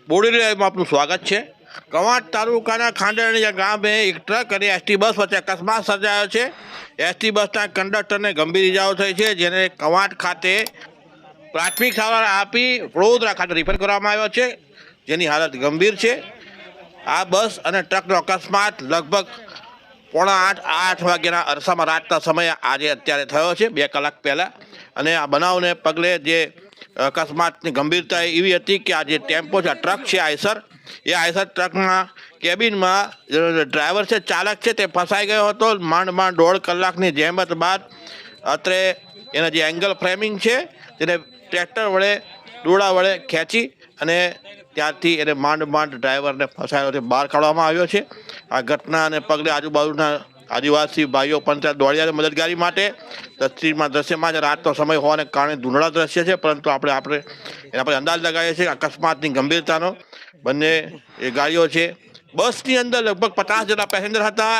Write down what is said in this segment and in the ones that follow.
બોડેલી લાઈવમાં આપનું સ્વાગત છે। કવાંટ તાલુકાના ખાંડણીયા ગામે એક ટ્રક અને એસટી બસ વચ્ચે અકસ્માત સર્જાયો છે। એસટી બસના કંડક્ટરને ગંભીર ઇજાઓ થઈ છે, જેને કવાંટ ખાતે પ્રાથમિક સારવાર આપી વડોદરા ખાતે રિફર કરવામાં આવ્યો છે, જેની હાલત ગંભીર છે। આ બસ અને ટ્રકનો અકસ્માત લગભગ 7:45 વાગ્યાના અરસામાં રાતના સમયે આજે અત્યારે થયો છે, 2 કલાક પહેલાં। અને આ બનાવને પગલે જે અકસ્માતની ગંભીરતા એવી હતી કે આ જે ટેમ્પો છે, ટ્રક છે આઈસર, એ આઈસર ટ્રકના કેબિનમાં ડ્રાઈવર છે, ચાલક છે, તે ફસાઈ ગયો હતો। માંડ 1.5 કલાકની જહેમત બાદ અત્રે એના જે એંગલ ફ્રેમિંગ છે તેને ટ્રેક્ટર વડે દોડા વડે ખેંચી અને ત્યારથી એને માંડ ડ્રાઈવરને ફસાયેલો બહાર કાઢવામાં આવ્યો છે। આ ઘટનાને પગલે આજુબાજુના આદિવાસી ભાઈઓ પણ ત્યાં દોડ્યા મદદગારી માટે। દ્રશ્યમાં રાતનો સમય હોવાને કારણે ધૂંધળા દ્રશ્ય છે, પરંતુ આપણે એના પર અંદાજ લગાવીએ છીએ અકસ્માતની ગંભીરતાનો। બંને એ ગાડીઓ છે, બસની અંદર લગભગ 50 જેટલા પેસેન્જર હતા।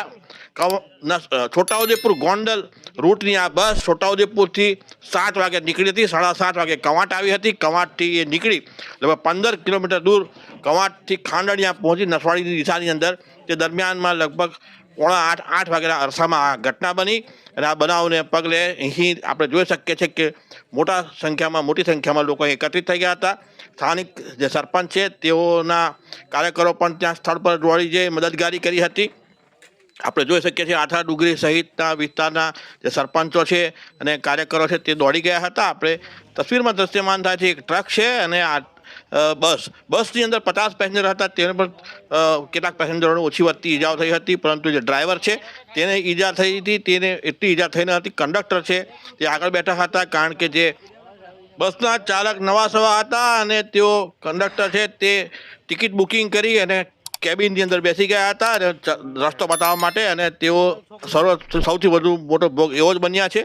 છોટાઉદેપુર ગોંડલ રૂટની આ બસ છોટાઉદેપુરથી 7 વાગે નીકળી હતી, 7:30 વાગે કવાંટ આવી હતી। કવાંટથી એ નીકળી લગભગ 15 કિલોમીટર દૂર કવાંટથી ખાંડણીયા પહોંચી નસવાડીની દિશાની અંદર। તે દરમિયાનમાં લગભગ 7:45 વાગ્યાના અરસામાં આ ઘટના બની અને આ બનાવને પગલે અહીં આપણે જોઈ શકીએ છીએ કે મોટી સંખ્યામાં લોકો એકત્રિત થઈ ગયા હતા। સ્થાનિક જે સરપંચ છે તેઓના કાર્યકરો પણ ત્યાં સ્થળ પર દોડી જઈ મદદગારી કરી હતી। આપણે જોઈ શકીએ છીએ આઠા ડુંગરી સહિતના વિસ્તારના જે સરપંચો છે અને કાર્યકરો છે તે દોડી ગયા હતા। આપણે તસવીરમાં દ્રશ્યમાન થાય છે એક ટ્રક છે અને આ બસની અંદર 50 પેસેન્જર હતા, તેને પણ કેટલાક પેસેન્જરોને ઓછી વધતી ઈજાઓ થઈ હતી, પરંતુ જે ડ્રાઈવર છે તેને ઈજા થઈ હતી, તેને એટલી ઈજા થઈ ન હતી। કંડક્ટર છે તે આગળ બેઠા હતા, કારણ કે જે બસના ચાલક નવા સવા હતા અને તેઓ કંડક્ટર છે તે ટિકિટ બુકિંગ કરી અને કેબિનની અંદર બેસી ગયા હતા અને રસ્તો બતાવવા માટે, અને તેઓ સૌથી વધુ મોટો ભોગ એવો જ બન્યા છે।